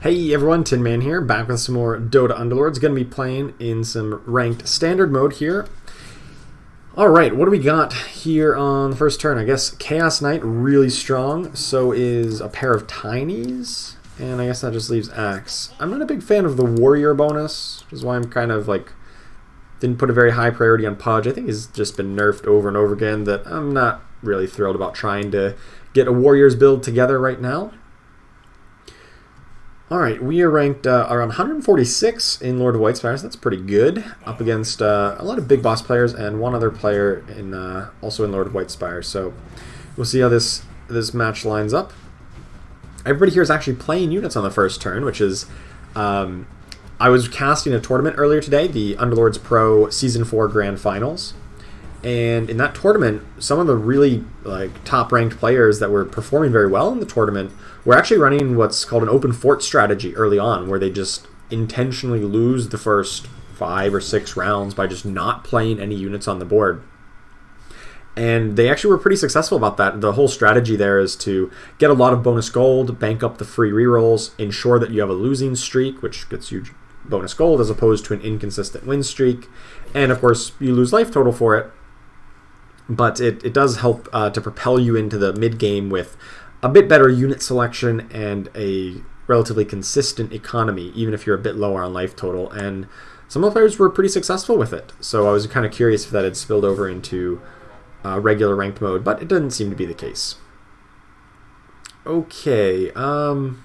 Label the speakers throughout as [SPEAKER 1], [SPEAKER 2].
[SPEAKER 1] Hey everyone, Tin Man here, back with some more Dota Underlords. Going to be playing in some ranked standard mode here. Alright, what do we got here on the first turn? I guess Chaos Knight really strong, so is a pair of Tinies, and I guess that just leaves Axe. I'm not a big fan of the Warrior bonus, which is why I'm kind of like, didn't put a very high priority on Pudge. I think he's just been nerfed over and over again, that I'm not really thrilled about trying to get a Warriors build together right now. Alright, we are ranked around 146 in Lord of Whitespire, so that's pretty good. Up against a lot of big boss players and one other player in also in Lord of Whitespire. So we'll see how this match lines up. Everybody here is actually playing units on the first turn, which is... I was casting a tournament earlier today, the Underlords Pro Season 4 Grand Finals. And in that tournament, some of the really top-ranked players that were performing very well in the tournament were actually running what's called an open fort strategy early on, where they just intentionally lose the first 5 or 6 rounds by just not playing any units on the board. And they actually were pretty successful about that. The whole strategy there is to get a lot of bonus gold, bank up the free rerolls, ensure that you have a losing streak, which gets you bonus gold as opposed to an inconsistent win streak. And of course, you lose life total for it. But it does help to propel you into the mid-game with a bit better unit selection and a relatively consistent economy, even if you're a bit lower on life total. And some of the players were pretty successful with it. So I was kind of curious if that had spilled over into regular ranked mode, but it doesn't seem to be the case. Okay, none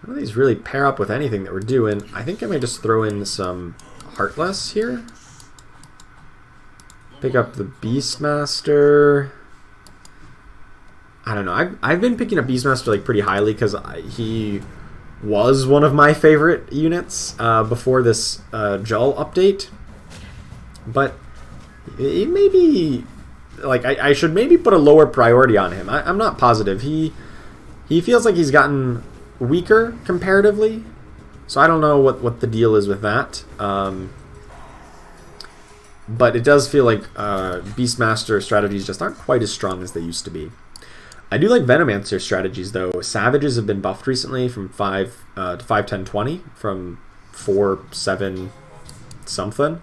[SPEAKER 1] of these really pair up with anything that we're doing. I think I may just throw in some Heartless here. Pick up the Beastmaster. I don't know. I've been picking up Beastmaster pretty highly because he was one of my favorite units before this Jull update. But it may be I should maybe put a lower priority on him. I'm not positive. He feels like he's gotten weaker comparatively, so I don't know what the deal is with that. But it does feel like Beastmaster strategies just aren't quite as strong as they used to be. I do like Venomancer strategies, though. Savages have been buffed recently from 5 to 5, 10, 20, from 4, 7, something.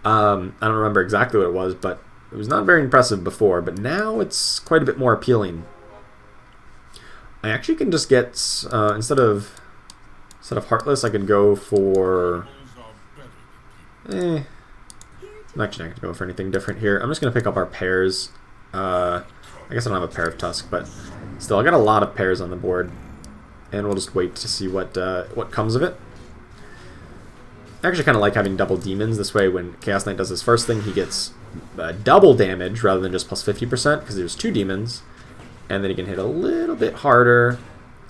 [SPEAKER 1] I don't remember exactly what it was, but it was not very impressive before, but now it's quite a bit more appealing. I actually can just get, instead of Heartless, I can go for... I'm actually not going to go for anything different here. I'm just going to pick up our pairs. I guess I don't have a pair of Tusk, but still, I got a lot of pairs on the board. And we'll just wait to see what comes of it. I actually kind of like having double demons. This way, when Chaos Knight does his first thing, he gets double damage rather than just plus 50%, because there's 2 demons. And then he can hit a little bit harder.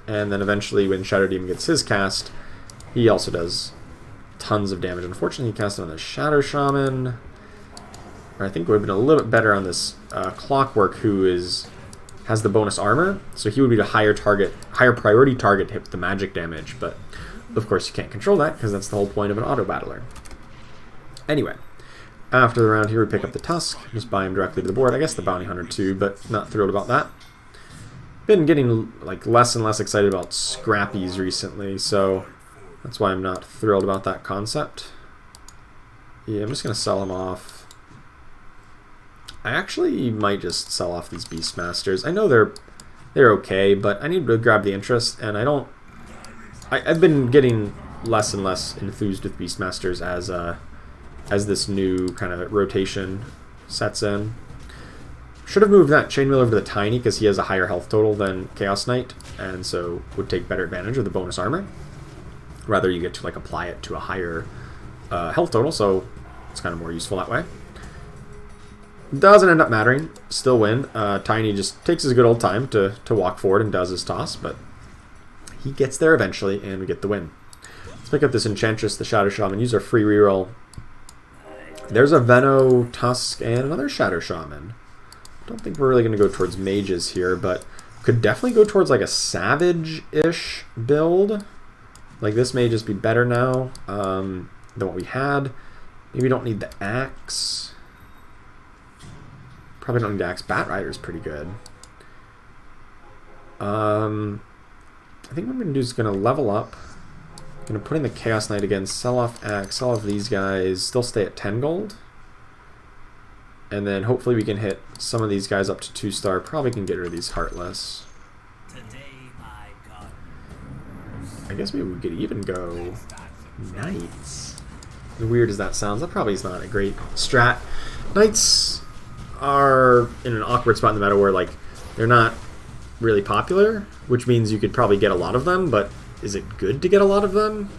[SPEAKER 1] And then eventually, when Shadow Demon gets his cast, he also does tons of damage. Unfortunately, he cast it on the Shadow Shaman. Or I think it would have been a little bit better on this Clockwork, who has the bonus armor. So he would be the higher priority target to hit with the magic damage. But of course, you can't control that because that's the whole point of an auto battler. Anyway, after the round here, we pick up the Tusk. Just buy him directly to the board. I guess the Bounty Hunter too, but not thrilled about that. Been getting less and less excited about Scrappies recently, so that's why I'm not thrilled about that concept. Yeah, I'm just going to sell him off. I actually might just sell off these Beastmasters. I know they're okay, but I need to grab the interest, and I've been getting less and less enthused with Beastmasters as this new kind of rotation sets in. Should have moved that Chainmail over to the Tiny because he has a higher health total than Chaos Knight, and so would take better advantage of the bonus armor. Rather, you get to apply it to a higher health total, so it's kind of more useful that way. Doesn't end up mattering. Still win. Tiny just takes his good old time to walk forward and does his toss, but he gets there eventually, and we get the win. Let's pick up this Enchantress, the Shadow Shaman. Use our free reroll. There's a Veno, Tusk, and another Shadow Shaman. Don't think we're really going to go towards mages here, but could definitely go towards a Savage-ish build. This may just be better now than what we had. Maybe we don't need the Axe. Probably don't need the Axe. Bat Rider's pretty good. I I think what I'm going to do is going to level up. I'm going to put in the Chaos Knight again, sell off X, sell off these guys, still stay at 10 gold. And then hopefully we can hit some of these guys up to 2-star. Probably can get rid of these Heartless. I guess maybe we could even go Knights. As weird as that sounds, that probably is not a great strat. Knights are in an awkward spot in the meta where like they're not really popular, which means you could probably get a lot of them, but is it good to get a lot of them?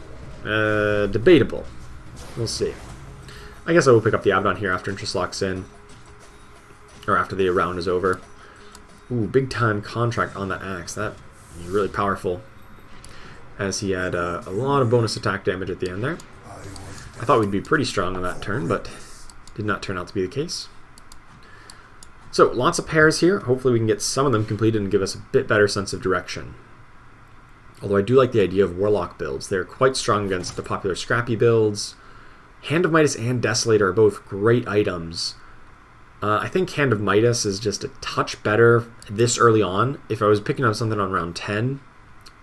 [SPEAKER 1] Debatable. We'll see. I guess I will pick up the Abaddon here after interest locks in. Or after the round is over. Ooh, big time contract on that axe. That is really powerful. As he had a lot of bonus attack damage at the end there. I thought we'd be pretty strong on that turn, but did not turn out to be the case. So, lots of pairs here. Hopefully we can get some of them completed and give us a bit better sense of direction. Although I do like the idea of Warlock builds. They're quite strong against the popular Scrappy builds. Hand of Midas and Desolator are both great items. I think Hand of Midas is just a touch better this early on. If I was picking up something on round 10,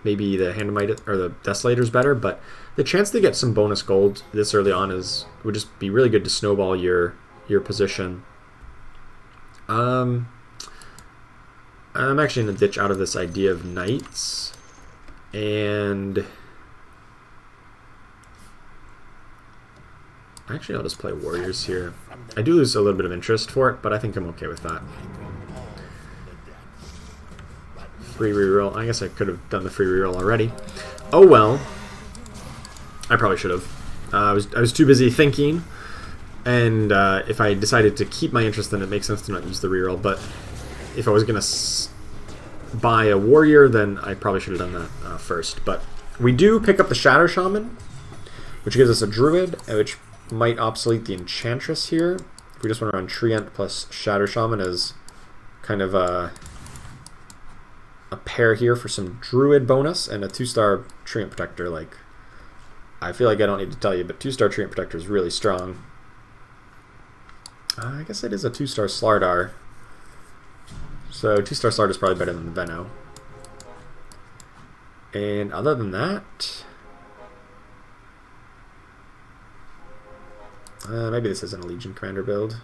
[SPEAKER 1] maybe the Hand of Midas or the Desolator is better, but the chance to get some bonus gold this early on would just be really good to snowball your position. I'm actually going to ditch out of this idea of Knights, and actually I'll just play Warriors here. I do lose a little bit of interest for it, but I think I'm okay with that. Free reroll. I guess I could have done the free reroll already. Oh well. I probably should have. I was too busy thinking, and if I decided to keep my interest, then it makes sense to not use the reroll. But if I was going to buy a warrior, then I probably should have done that first. But we do pick up the Shadow Shaman, which gives us a Druid, which might obsolete the Enchantress here. If we just want to run Treant plus Shadow Shaman as kind of a pair here for some Druid bonus and a 2-star Treant Protector. Like, I feel like I don't need to tell you, but 2-star Treant Protector is really strong. I guess it is a 2-star Slardar. So 2-star Slardar is probably better than the Venno. And other than that, maybe this isn't a Legion Commander build.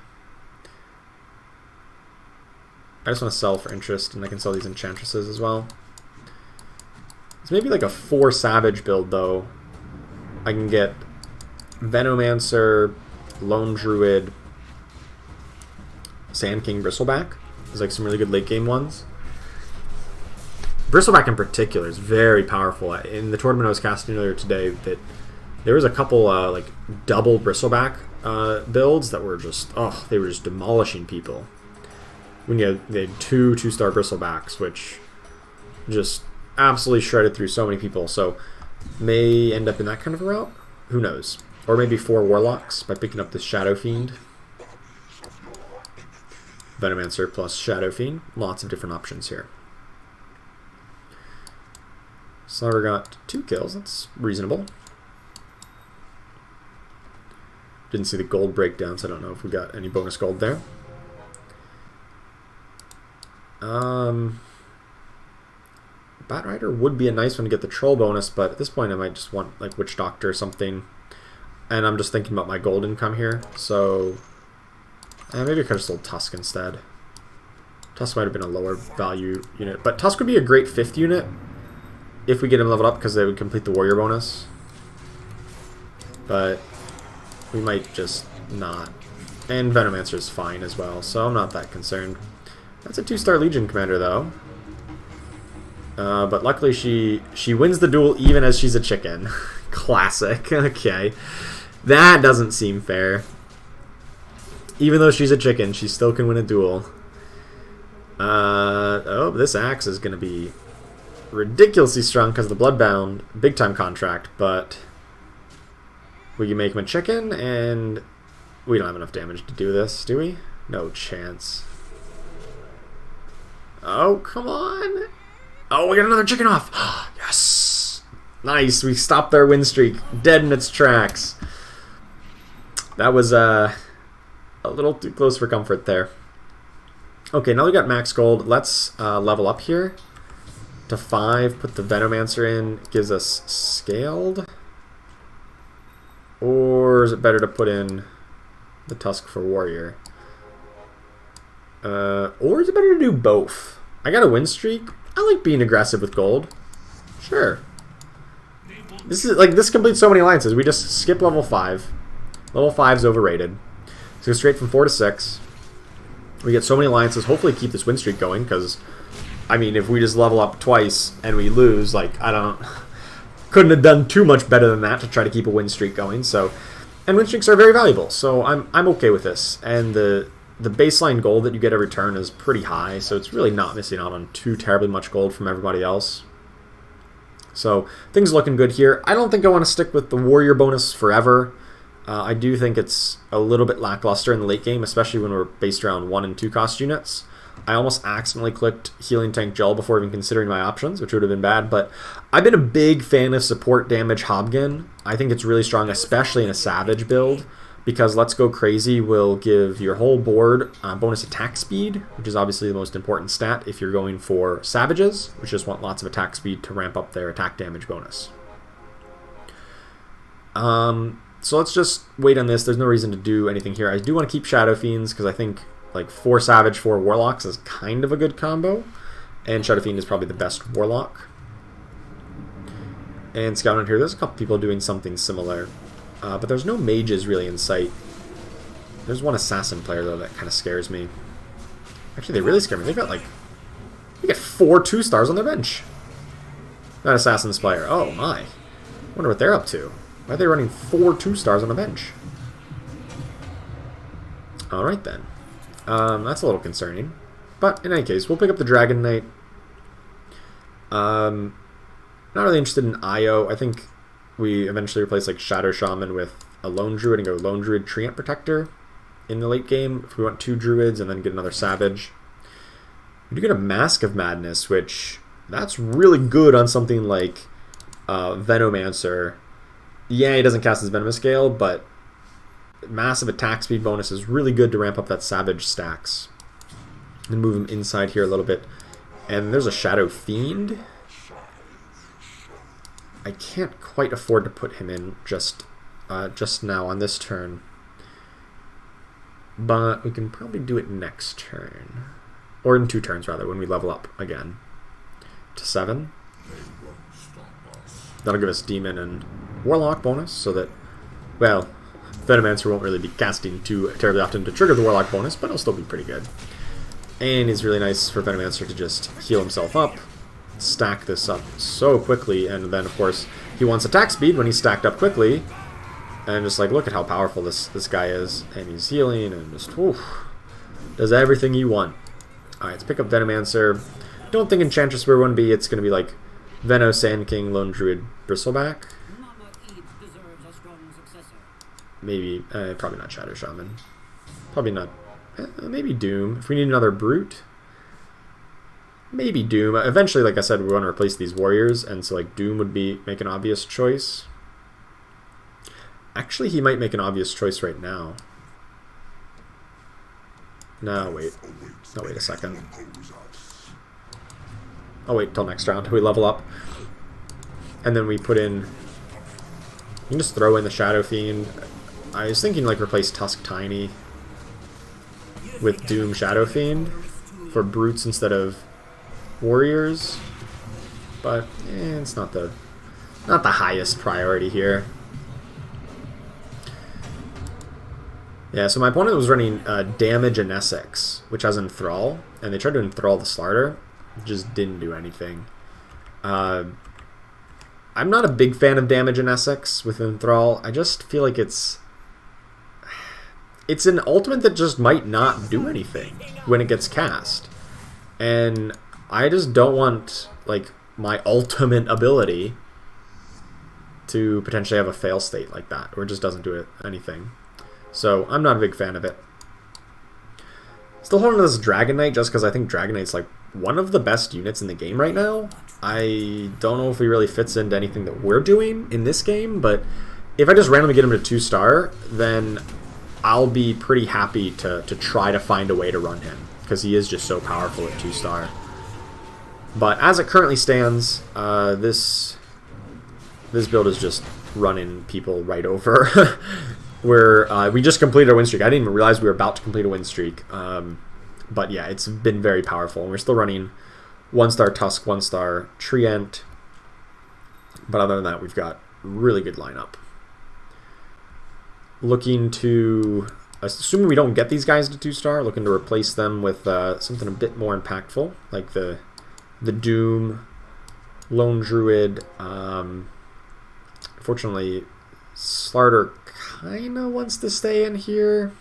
[SPEAKER 1] I just want to sell for interest, and I can sell these Enchantresses as well. It's maybe like a 4 Savage build, though. I can get Venomancer, Lone Druid, Sand King, Bristleback. There's like some really good late game ones. Bristleback in particular is very powerful. In the tournament I was casting earlier today, that there was a couple like double Bristleback builds that were just, they were just demolishing people. When they had 2-star Bristlebacks, which just absolutely shredded through so many people. So may end up in that kind of a route. Who knows? Or maybe 4 Warlocks by picking up this Shadow Fiend. Venomancer plus Shadow Fiend. Lots of different options here. Slaughter got 2 kills. That's reasonable. Didn't see the gold breakdown, so I don't know if we got any bonus gold there. Batrider would be a nice one to get the troll bonus, but at this point I might just want like Witch Doctor or something. And I'm just thinking about my gold income here, so maybe I could have sold Tusk instead. Tusk might have been a lower value unit, but Tusk would be a great 5th unit if we get him leveled up, because they would complete the warrior bonus. But we might just not. And Venomancer is fine as well, so I'm not that concerned. That's a 2-star Legion Commander, though. But luckily she wins the duel even as she's a chicken. Classic. Okay. That doesn't seem fair. Even though she's a chicken, she still can win a duel. Oh, this axe is going to be ridiculously strong because of the Bloodbound big-time contract, but we can make him a chicken, and we don't have enough damage to do this, do we? No chance. Oh, come on. Oh, we got another chicken off. Yes. Nice. We stopped our win streak dead in its tracks. That was a little too close for comfort there. Okay, now we got max gold. Let's level up here. to 5, put the Venomancer in, gives us scaled. Or is it better to put in the Tusk for Warrior? Or is it better to do both? I got a win streak. I like being aggressive with gold. Sure. This completes so many alliances. We just skip level 5. Level 5 is overrated. So go straight from 4 to 6. We get so many alliances. Hopefully keep this win streak going, because I mean, if we just level up twice and we lose, like, couldn't have done too much better than that to try to keep a win streak going. So, and win streaks are very valuable, so I'm okay with this. And the baseline gold that you get every turn is pretty high, so it's really not missing out on too terribly much gold from everybody else. So things are looking good here. I don't think I want to stick with the warrior bonus forever. I do think it's a little bit lackluster in the late game, especially when we're based around 1 and 2 cost units. I almost accidentally clicked Healing Tank Gel before even considering my options, which would have been bad, but I've been a big fan of support damage Hobgin. I think it's really strong, especially in a Savage build, because Let's Go Crazy will give your whole board bonus attack speed, which is obviously the most important stat if you're going for Savages, which just want lots of attack speed to ramp up their attack damage bonus. So let's just wait on this. There's no reason to do anything here. I do want to keep Shadow Fiends, because I think like 4 Savage, 4 Warlocks is kind of a good combo. And Shadow Fiend is probably the best Warlock. And Scout on here, there's a couple people doing something similar. But there's no mages really in sight. There's one Assassin player, though, that kind of scares me. Actually, they really scare me. They got 4 2-stars on their bench. That Assassin's player. Oh, my. Wonder what they're up to. Why are they running 4 2-stars on the bench? Alright, then. That's a little concerning. But in any case, we'll pick up the Dragon Knight. Not really interested in IO. I think we eventually replace like Shadow Shaman with a Lone Druid and go Lone Druid Treant Protector in the late game. If we want 2 Druids and then get another Savage. We do get a Mask of Madness, which that's really good on something like Venomancer. Yeah, he doesn't cast his Venomous Scale, but massive attack speed bonus is really good to ramp up that Savage stacks. And move him inside here a little bit. And there's a Shadow Fiend. I can't quite afford to put him in just now on this turn. But we can probably do it next turn. Or in 2 turns, rather, when we level up again. To 7. That'll give us Demon and Warlock bonus, so that, well, Venomancer won't really be casting too terribly often to trigger the Warlock bonus, but it'll still be pretty good. And it's really nice for Venomancer to just heal himself up, stack this up so quickly, and then, of course, he wants attack speed when he's stacked up quickly, and just, like, look at how powerful this guy is, and he's healing, and just, whew, does everything you want. Alright, let's pick up Venomancer. Don't think Enchantress where we want to be. It's going to be, like, Veno, Sand King, Lone Druid, Bristleback. Maybe, probably not Shadow Shaman. Probably not, maybe Doom. If we need another Brute, maybe Doom. Eventually, like I said, we want to replace these Warriors, and so like Doom would make an obvious choice. Actually, he might make an obvious choice right now. No, wait. No, wait a second. I'll wait till next round till we level up. And then we put in... You can just throw in the Shadow Fiend. I was thinking like replace Tusk Tiny with Doom Shadow Fiend for Brutes instead of Warriors. But it's not the highest priority here. Yeah, so my opponent was running Damage and Essex, which has Enthrall, and they tried to Enthrall the starter. It just didn't do anything. I'm not a big fan of Damage and Essex with Enthrall. I just feel like it's an ultimate that just might not do anything when it gets cast. And I just don't want like my ultimate ability to potentially have a fail state like that, where it just doesn't do anything. So I'm not a big fan of it. Still holding this Dragon Knight just because I think Dragon Knight's like one of the best units in the game right now. I don't know if he really fits into anything that we're doing in this game, but if I just randomly get him to 2-star, then I'll be pretty happy to try to find a way to run him, because he is just so powerful at 2-star. But as it currently stands, this build is just running people right over. We just completed a win streak. I didn't even realize we were about to complete a win streak. But yeah, it's been very powerful. And we're still running 1-star Tusk, 1-star Treant. But other than that, we've got really good lineup. Looking to, assuming we don't get these guys to 2-star, looking to replace them with something a bit more impactful, like the Doom, Lone Druid. Unfortunately, Slarder kind of wants to stay in here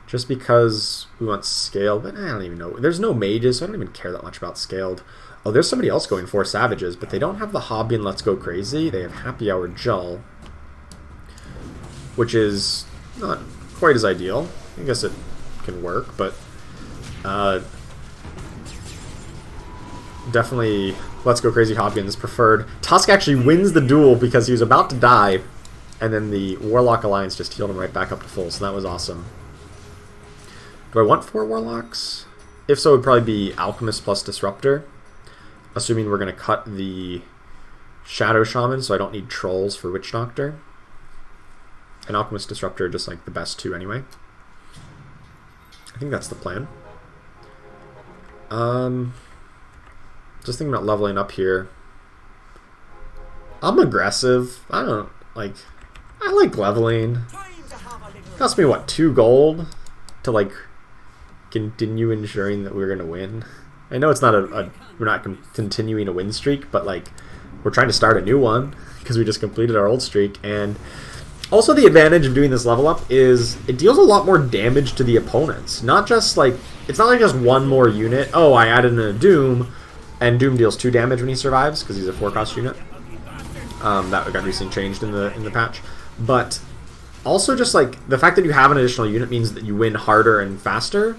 [SPEAKER 1] just because we want scaled, but I don't even know. There's no mages, so I don't even care that much about scaled. Oh, there's somebody else going for savages, but they don't have the hobby and Let's Go Crazy. They have Happy Hour Jull, which is not quite as ideal. I guess it can work, but definitely Let's Go Crazy Hobby is preferred. Tusk actually wins the duel because he was about to die, and then the Warlock Alliance just healed him right back up to full, so that was awesome. Do I want 4 Warlocks? If so, it would probably be Alchemist plus Disruptor, assuming we're going to cut the Shadow Shaman, so I don't need Trolls for Witch Doctor. And Alchemist Disruptor are just like the best 2 anyway. I think that's the plan. Just thinking about leveling up here. I'm aggressive. I like leveling. Cost me what, 2 gold to like continue ensuring that we're gonna win. I know it's not we're not continuing a win streak, but like we're trying to start a new one because we just completed our old streak. And also the advantage of doing this level up is it deals a lot more damage to the opponents. Not just like, it's not like just one more unit. Oh, I added in a Doom, and Doom deals 2 damage when he survives because he's a 4-cost unit. That got recently changed in the patch. But also just like the fact that you have an additional unit means that you win harder and faster,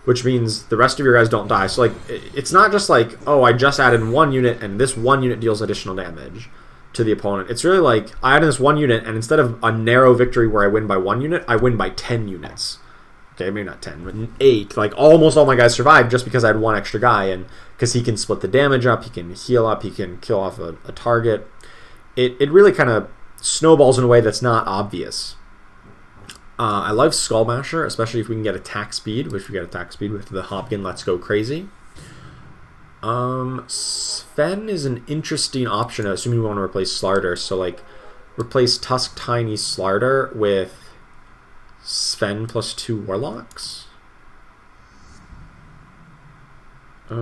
[SPEAKER 1] which means the rest of your guys don't die. So like it's not just like, oh, I just added 1 unit and this 1 unit deals additional damage to the opponent. It's really like I added this 1 unit, and instead of a narrow victory where I win by 1 unit, I win by 10 units. Okay, maybe not 10, but 8. Like almost all my guys survived just because I had 1 extra guy, and because he can split the damage up, he can heal up, he can kill off a target. It really kind of snowballs in a way that's not obvious. I love Skullmasher, especially if we can get attack speed, which we get attack speed with the Hopkin Let's Go Crazy. Sven is an interesting option, assuming we want to replace Slarder. So like replace Tusk Tiny Slarder with Sven plus 2 Warlocks. I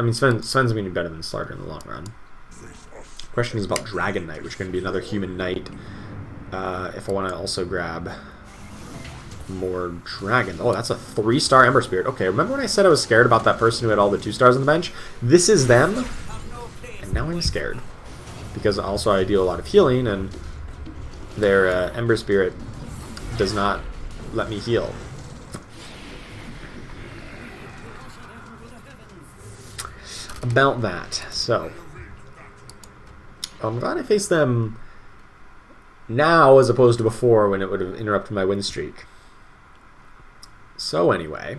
[SPEAKER 1] mean, Sven's going to be better than Slarder in the long run. Question is about Dragon Knight, which is going to be another human knight. If I want to also grab more dragons. Oh, that's a 3-star Ember Spirit. Okay, remember when I said I was scared about that person who had all the 2 stars on the bench? This is them, and now I'm scared. Because also I deal a lot of healing, and their Ember Spirit does not let me heal. About that. So, I'm glad I faced them now as opposed to before when it would have interrupted my win streak. So anyway,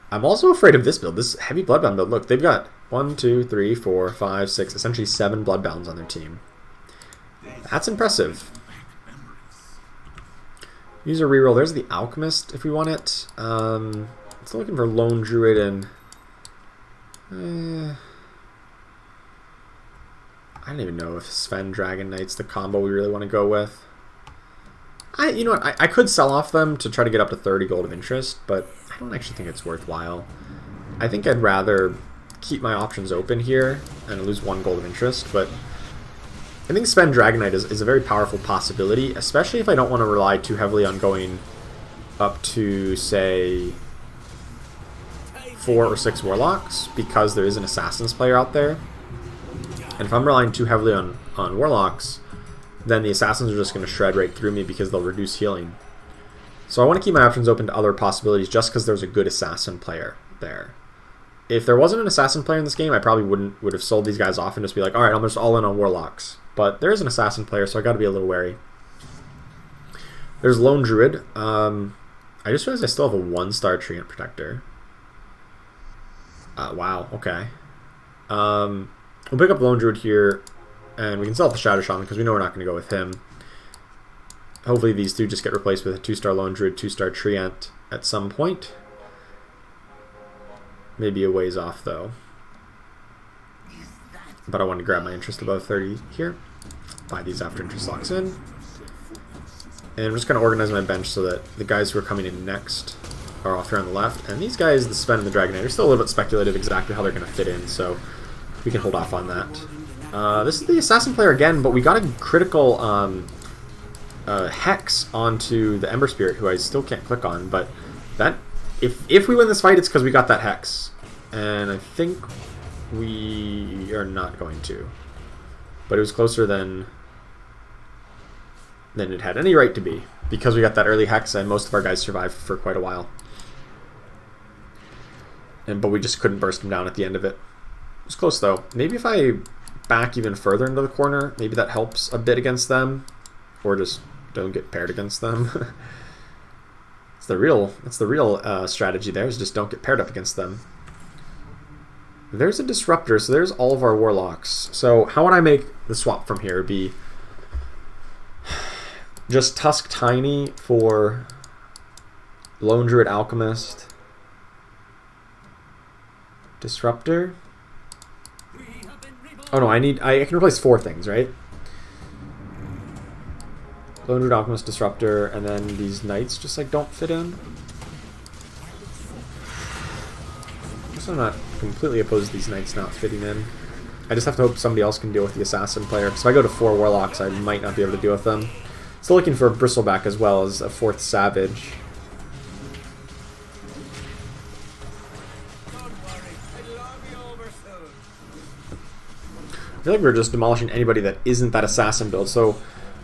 [SPEAKER 1] I'm also afraid of this build, this heavy Bloodbound build. Look, they've got 1, 2, 3, 4, 5, 6, essentially 7 Bloodbounds on their team. That's impressive. Use a reroll. There's the Alchemist if we want it. Still looking for Lone Druid and... I don't even know if Sven Dragon Knight's the combo we really want to go with. You know what, I could sell off them to try to get up to 30 gold of interest, but I don't actually think it's worthwhile. I think I'd rather keep my options open here and lose 1 gold of interest, but I think Sven Dragon Knight is a very powerful possibility, especially if I don't want to rely too heavily on going up to, say, 4 or 6 Warlocks, because there is an Assassins player out there. And if I'm relying too heavily on Warlocks, then the Assassins are just going to shred right through me because they'll reduce healing. So I want to keep my options open to other possibilities just because there's a good Assassin player there. If there wasn't an Assassin player in this game, I probably would have sold these guys off and just be like, alright, I'm just all in on Warlocks. But there is an Assassin player, so I got to be a little wary. There's Lone Druid. I just realized I still have a 1-star Treant Protector. Wow, okay. We'll pick up the Lone Druid here, and we can sell the Shadow Shaman because we know we're not going to go with him. Hopefully these two just get replaced with a 2-star Lone Druid, 2-star Treant at some point. Maybe a ways off though. But I want to grab my interest above 30 here. Buy these after interest locks in. And I'm just going to organize my bench so that the guys who are coming in next are off here on the left. And these guys, the Sven and the Dragon Knight, are still a little bit speculative exactly how they're going to fit in, so we can hold off on that. This is the Assassin player again, but we got a critical Hex onto the Ember Spirit, who I still can't click on, but that if we win this fight, it's because we got that Hex. And I think we are not going to. But it was closer than it had any right to be, because we got that early Hex and most of our guys survived for quite a while. But we just couldn't burst them down at the end of it. It was close though. Maybe if I back even further into the corner, maybe that helps a bit against them, or just don't get paired against them. That's the real strategy there, is just don't get paired up against them. There's a Disruptor, so there's all of our Warlocks. So how would I make the swap from here? It'd be just Tusk Tiny for Lone Druid Alchemist, Disruptor. Oh no, I can replace 4 things, right? Lone Druid Alchemist, Disruptor, and then these Knights just like don't fit in. I guess I'm not completely opposed to these Knights not fitting in. I just have to hope somebody else can deal with the Assassin player. Because if I go to 4 Warlocks, I might not be able to deal with them. Still looking for a Bristleback as well as a 4th Savage. I feel like we're just demolishing anybody that isn't that Assassin build, so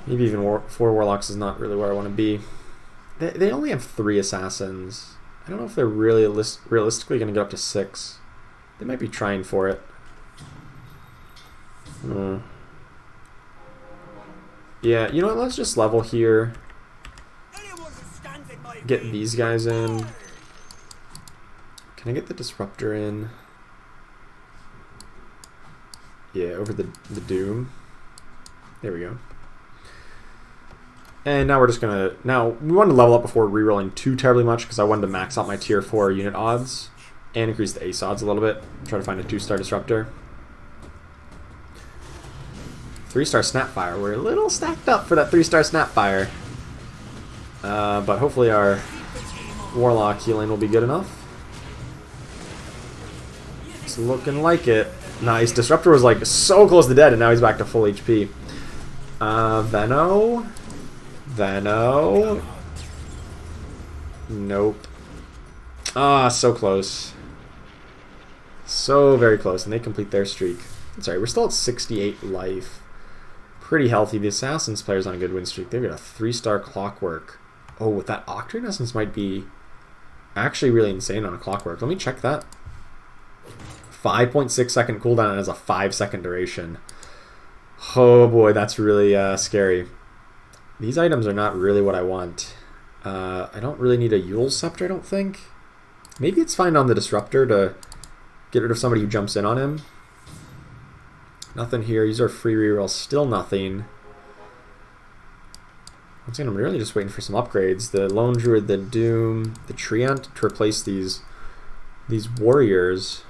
[SPEAKER 1] maybe even 4 Warlocks is not really where I want to be. They only have 3 Assassins. I don't know if they're really realistically going to get up to 6. They might be trying for it. Yeah, you know what, let's just level here. Get these guys in. Can I get the Disruptor in? Yeah, over the Doom. There we go. And now we're just gonna... Now, we wanted to level up before rerolling too terribly much, because I wanted to max out my tier 4 unit odds and increase the ace odds a little bit. Try to find a 2-star Disruptor. 3-star Snapfire. We're a little stacked up for that 3-star Snapfire. But hopefully our Warlock healing will be good enough. It's looking like it. Nice. Disruptor was like so close to dead, and now he's back to full HP. Veno. Nope. So close. So very close, and they complete their streak. Sorry, we're still at 68 life. Pretty healthy. The Assassins player's on a good win streak. They've got a 3-star Clockwork. Oh, with that Octarine Essence might be actually really insane on a Clockwork. Let me check that. 5.6 second cooldown and has a 5-second duration. Oh boy, that's really scary. These items are not really what I want. I don't really need a Yule Scepter, I don't think. Maybe it's fine on the Disruptor to get rid of somebody who jumps in on him. Nothing here. Use our free reroll. Still nothing. Once again, I'm really just waiting for some upgrades. The Lone Druid, the Doom, the Treant to replace these warriors.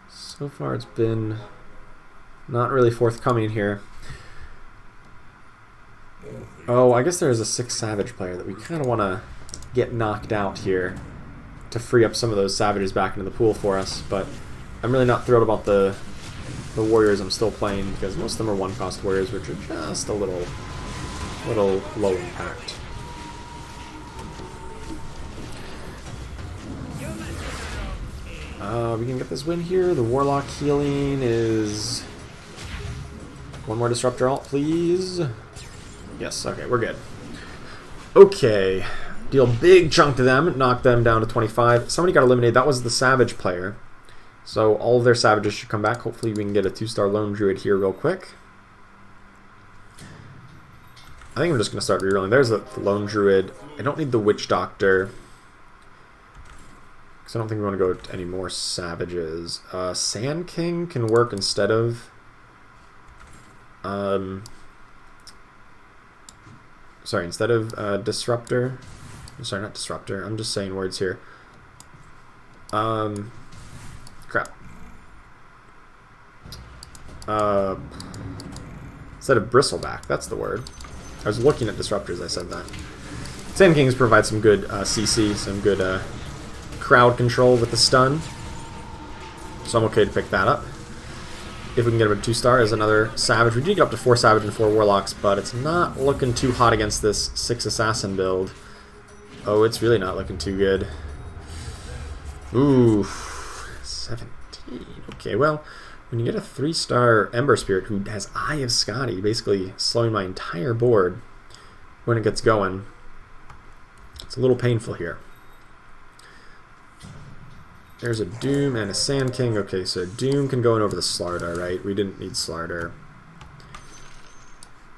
[SPEAKER 1] So far it's been not really forthcoming here. Oh, I guess there's a 6 Savage player that we kind of want to get knocked out here to free up some of those Savages back into the pool for us, but I'm really not thrilled about the warriors I'm still playing, because most of them are 1-cost warriors, which are just a little low impact. We can get this win here. The Warlock healing is... One more Disruptor alt, please. Yes, okay, we're good. Okay. Deal big chunk to them, knock them down to 25. Somebody got eliminated. That was the Savage player. So all of their Savages should come back. Hopefully we can get a 2-star Lone Druid here real quick. I think I'm just going to start rerolling. There's the Lone Druid. I don't need the Witch Doctor. Because I don't think we want to go to any more savages. Sand King can work instead of... sorry, instead of Disruptor. Sorry, not Disruptor. I'm just saying words here. Crap. Instead of Bristleback, that's the word. I was looking at Disruptors, I said that. Sand Kings provide some good CC, some good crowd control with the stun. So I'm okay to pick that up. If we can get him a 2-star as another Savage. We did get up to 4 Savage and 4 Warlocks, but it's not looking too hot against this 6 Assassin build. Oh, it's really not looking too good. Ooh, 17. Okay, well, when you get a 3-star Ember Spirit who has Eye of Scotty, basically slowing my entire board when it gets going, it's a little painful here. There's a Doom and a Sand King. Okay, so Doom can go in over the Slardar, right? We didn't need Slardar.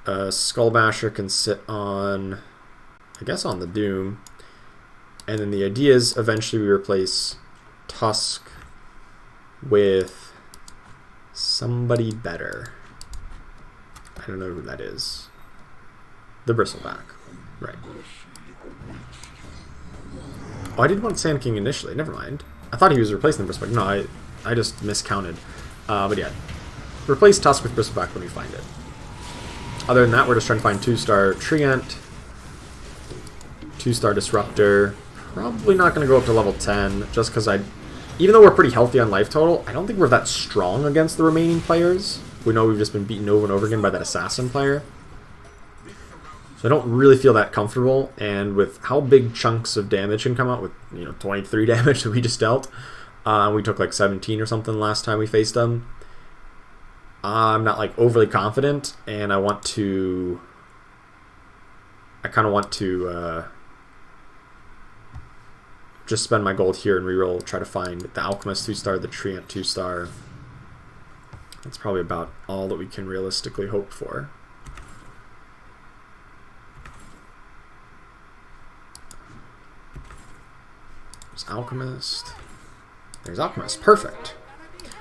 [SPEAKER 1] Skullbasher can sit on, I guess, on the Doom. And then the idea is eventually we replace Tusk with somebody better. I don't know who that is. The Bristleback. Right. Oh, I didn't want Sand King initially. Never mind. I thought he was replacing the Bristleback. No, I just miscounted. But yeah. Replace Tusk with Bristleback when we find it. Other than that, we're just trying to find 2-star Treant, 2-star Disruptor. Probably not going to go up to level 10, just because even though we're pretty healthy on life total, I don't think we're that strong against the remaining players. We know we've just been beaten over and over again by that Assassin player. So I don't really feel that comfortable, and with how big chunks of damage can come out with, 23 damage that we just dealt, we took like 17 or something last time we faced them. I'm not like overly confident, and I kind of want to just spend my gold here and reroll, try to find the Alchemist 2-star, the Treant 2-star. That's probably about all that we can realistically hope for. There's Alchemist. There's Alchemist. Perfect.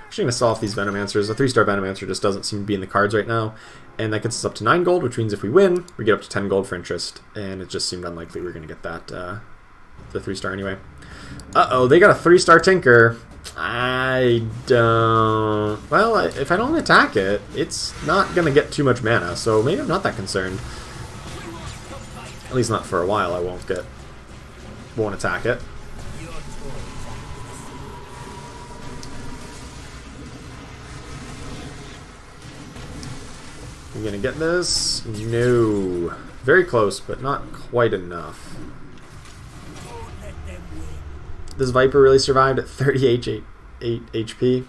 [SPEAKER 1] Actually going to sell off these Venomancers. A 3-star Venomancer just doesn't seem to be in the cards right now. And that gets us up to 9 gold, which means if we win, we get up to 10 gold for interest. And it just seemed unlikely we were going to get that, the 3-star anyway. Uh-oh, they got a 3-star Tinker. I don't... Well, if I don't attack it, it's not going to get too much mana, so maybe I'm not that concerned. At least not for a while. I won't attack it. You gonna get this? No. Very close, but not quite enough. This Viper really survived at 38 HP.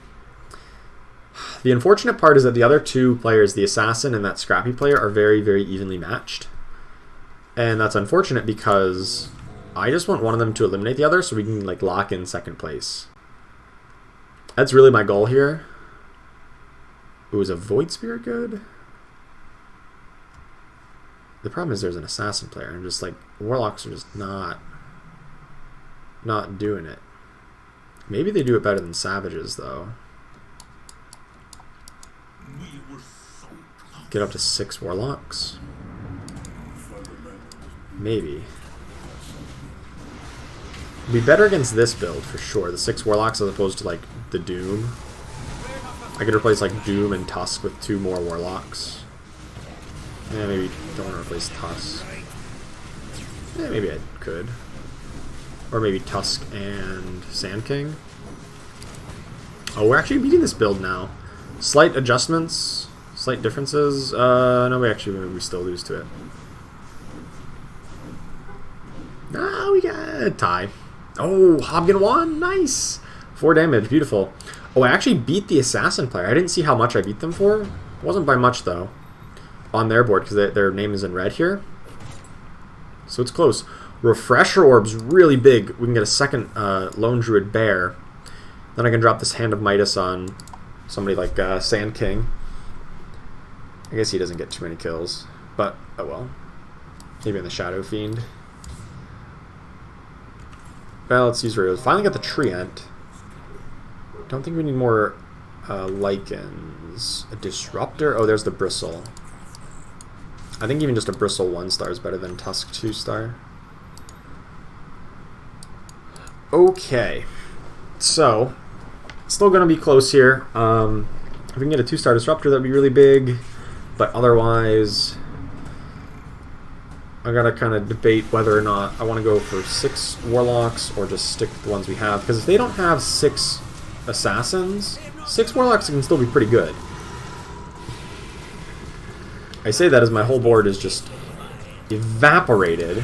[SPEAKER 1] The unfortunate part is that the other two players, the Assassin and that Scrappy player, are very, very evenly matched. And that's unfortunate because I just want one of them to eliminate the other so we can like lock in second place. That's really my goal here. Ooh, is a Void Spirit good? The problem is there's an Assassin player. I'm just like, Warlocks are just not doing it. Maybe they do it better than Savages, though. Get up to 6 Warlocks. Maybe. Be better against this build, for sure. The 6 Warlocks as opposed to, like, the Doom. I could replace, like, Doom and Tusk with 2 more Warlocks. Yeah, maybe don't want to replace Tusk. Yeah, maybe I could. Or maybe Tusk and Sand King. Oh, we're actually beating this build now. Slight adjustments, slight differences. No, we still lose to it. Ah, we got a tie. Oh, Hobgon won. Nice. 4 damage. Beautiful. Oh, I actually beat the Assassin player. I didn't see how much I beat them for. It wasn't by much, though. On their board, because their name is in red here. So it's close. Refresher Orb's really big. We can get a second Lone Druid Bear. Then I can drop this Hand of Midas on somebody like Sand King. I guess he doesn't get too many kills. But, oh well. Maybe in the Shadow Fiend. Well, let's use Radios. Finally got the Treant. Don't think we need more Lycans. A Disruptor? Oh, there's the Bristle. I think even just a Bristle 1-star is better than Tusk 2-star. Okay. So, still going to be close here. If we can get a 2-star Disruptor, that would be really big. But otherwise, I got to kind of debate whether or not I want to go for 6 Warlocks or just stick with the ones we have. Because if they don't have 6 Assassins, 6 Warlocks can still be pretty good. I say that as my whole board is just evaporated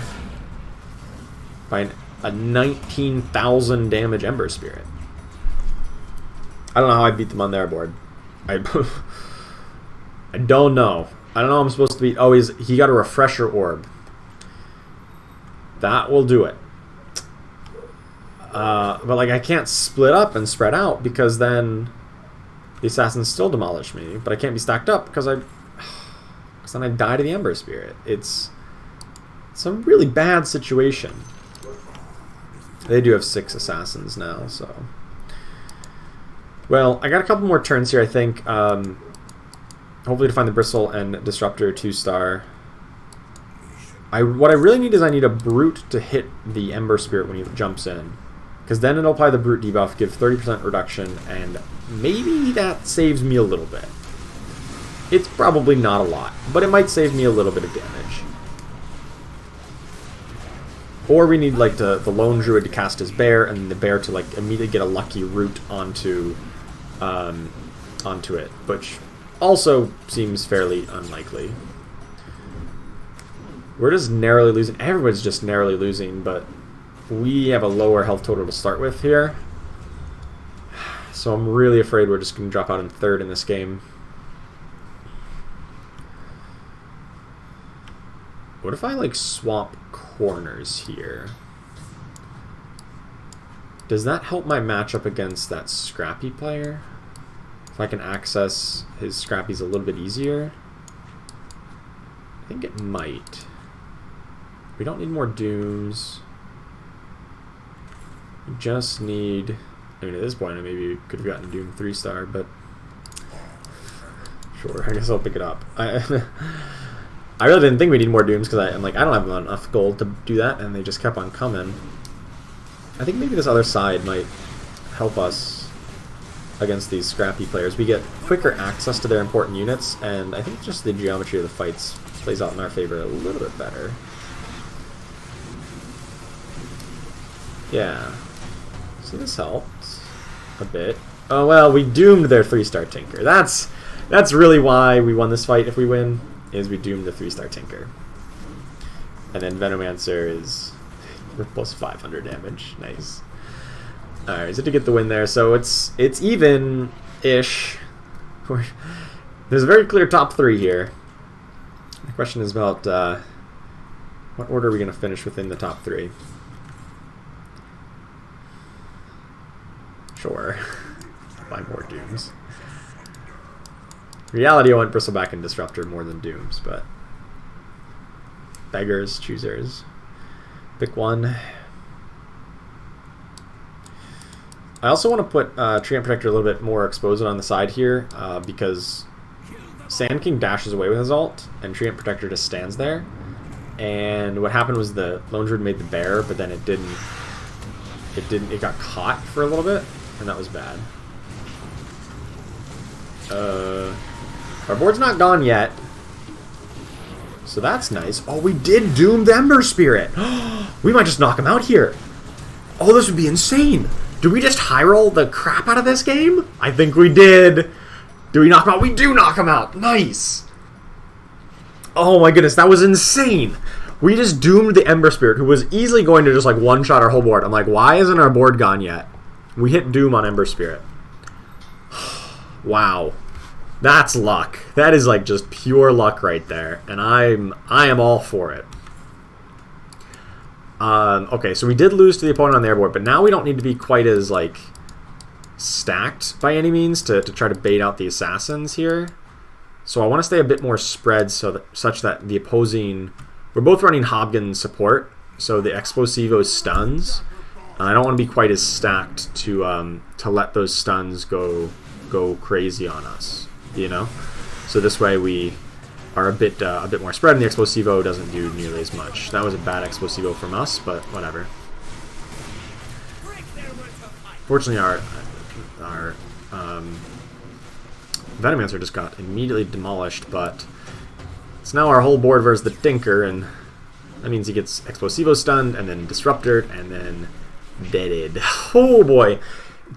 [SPEAKER 1] by a 19,000 damage Ember Spirit. I don't know how I beat them on their board. I don't know. I don't know how I'm supposed to beat... Oh, he got a Refresher Orb. That will do it. But like I can't split up and spread out because then the Assassins still demolish me. But I can't be stacked up because then I die to the Ember Spirit. It's a really bad situation. They do have 6 Assassins now, so... Well, I got a couple more turns here, I think. Hopefully to find the Bristle and Disruptor 2-star. What I really need is I need a Brute to hit the Ember Spirit when he jumps in. Because then it'll apply the Brute debuff, give 30% reduction, and maybe that saves me a little bit. It's probably not a lot, but it might save me a little bit of damage. Or we need like the Lone Druid to cast his Bear, and the Bear to like immediately get a lucky root onto it, which also seems fairly unlikely. We're just narrowly losing. Everyone's just narrowly losing, but we have a lower health total to start with here. So I'm really afraid we're just going to drop out in 3rd in this game. What if I like swap corners here? Does that help my matchup against that Scrappy player? If I can access his Scrappies a little bit easier? I think it might. We don't need more Dooms. We just need... I mean, at this point, I maybe could have gotten Doom 3-star, but... Sure, I guess I'll pick it up. I really didn't think we need more Dooms, because I'm like, I don't have enough gold to do that, and they just kept on coming. I think maybe this other side might help us against these Scrappy players. We get quicker access to their important units, and I think just the geometry of the fights plays out in our favor a little bit better. Yeah. So this helped a bit. Oh well, we doomed their 3-star Tinker. That's really why we won this fight if we win, is we doomed the 3-star Tinker. And then Venomancer is plus 500 damage. Nice. Alright, so to get the win there. So it's even-ish. There's a very clear top 3 here. The question is about what order are we going to finish within the top 3? Sure. Buy more Dooms. In reality, I want Bristleback and Disruptor more than Dooms, but... Beggars, choosers. Pick one. I also want to put Treant Protector a little bit more exposed on the side here, because Sand King dashes away with his ult, and Treant Protector just stands there. And what happened was the Lone Druid made the bear, but then it got caught for a little bit, and that was bad. Our board's not gone yet, so that's nice. Oh, we did doom the Ember Spirit. We might just knock him out here. Oh, this would be insane. Did we just high roll the crap out of this game? I think we did. Do we knock him out? We do knock him out. Nice. Oh my goodness, that was insane. We just doomed the Ember Spirit, who was easily going to just like one-shot our whole board. I'm like, why isn't our board gone yet? We hit doom on Ember Spirit. Wow. That's luck. That is like just pure luck right there. And I am all for it. Okay, so we did lose to the opponent on their board, but now we don't need to be quite as like stacked by any means to try to bait out the assassins here. So I want to stay a bit more spread such that the opposing... We're both running Hobgon support, so the Explosivo stuns, And I don't want to be quite as stacked to let those stuns go crazy on us, you know. So this way we are a bit more spread, and the Explosivo doesn't do nearly as much. That was a bad Explosivo from us, but whatever. Fortunately, our Venomancer just got immediately demolished, but it's now our whole board versus the Tinker, and that means he gets Explosivo stunned, and then Disruptored, and then deaded. Oh boy.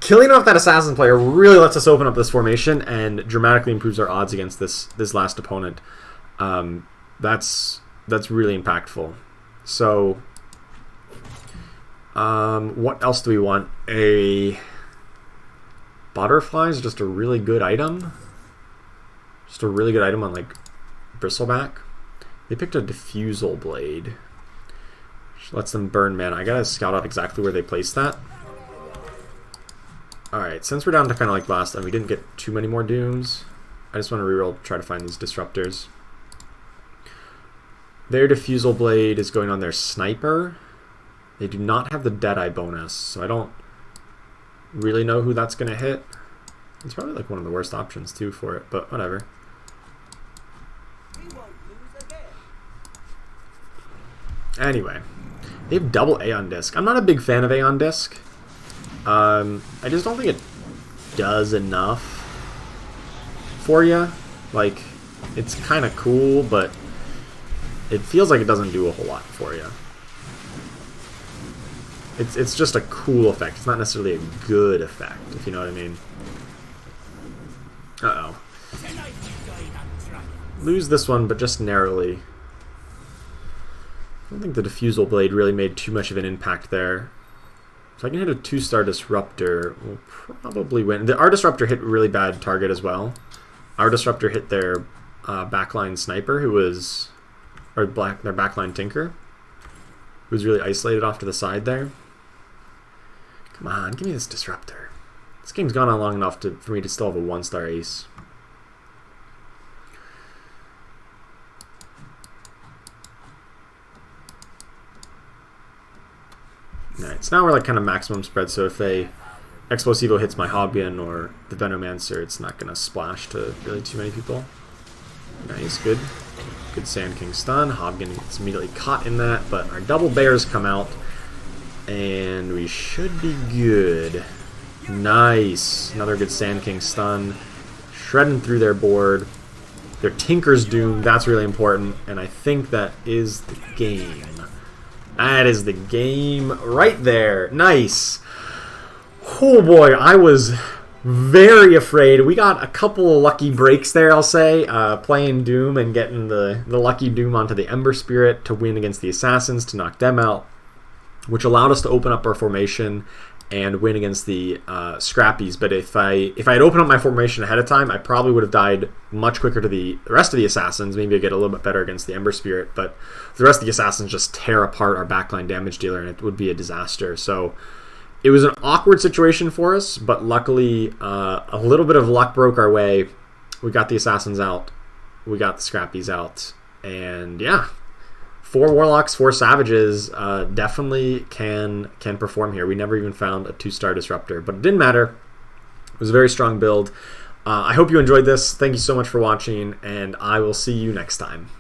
[SPEAKER 1] Killing off that Assassin player really lets us open up this formation and dramatically improves our odds against this last opponent. That's really impactful. So, what else do we want? A Butterfly is just a really good item. Just a really good item on like Bristleback. They picked a Diffusal Blade, which lets them burn mana. I gotta scout out exactly where they placed that. Alright, since we're down to kind of like last time, we didn't get too many more Dooms. I just want to reroll, try to find these Disruptors. Their Diffusal Blade is going on their Sniper. They do not have the Deadeye bonus, so I don't really know who that's going to hit. It's probably like one of the worst options too for it, but whatever. Anyway, they have double Aeon Disc. I'm not a big fan of Aeon Disc. I just don't think it does enough for you. Like, it's kind of cool, but it feels like it doesn't do a whole lot for you. It's just a cool effect. It's not necessarily a good effect, if you know what I mean. Uh-oh. Lose this one, but just narrowly. I don't think the Diffusal Blade really made too much of an impact there. If I can hit a 2-star Disruptor, we'll probably win. Our Disruptor hit a really bad target as well. Our Disruptor hit their backline Sniper, who was... or their backline Tinker, who was really isolated off to the side there. Come on, give me this Disruptor. This game's gone on long enough for me to still have a 1-star Ace. Alright, so now we're like kind of maximum spread, so if a Explosivo hits my Hobgoblin or the Venomancer, it's not going to splash to really too many people. Nice, good. Good Sand King stun. Hobgoblin gets immediately caught in that, but our double bears come out, and we should be good. Nice. Another good Sand King stun. Shredding through their board. Their Tinker's Doom, that's really important, and I think that is the game. That is the game right there. Nice. Oh boy, I was very afraid. We got a couple of lucky breaks there, I'll say. Playing Doom and getting the lucky Doom onto the Ember Spirit to win against the Assassins to knock them out, which allowed us to open up our formation and win against the Scrappies. But if I had opened up my formation ahead of time, I probably would have died much quicker to the rest of the Assassins. Maybe I'd get a little bit better against the Ember Spirit, but the rest of the Assassins just tear apart our backline damage dealer, and it would be a disaster. So it was an awkward situation for us, but luckily a little bit of luck broke our way. We got the Assassins out, we got the Scrappies out, and yeah, 4 Warlocks, 4 Savages definitely can perform here. We never even found a 2-star Disruptor, but it didn't matter. It was a very strong build. I hope you enjoyed this. Thank you so much for watching, and I will see you next time.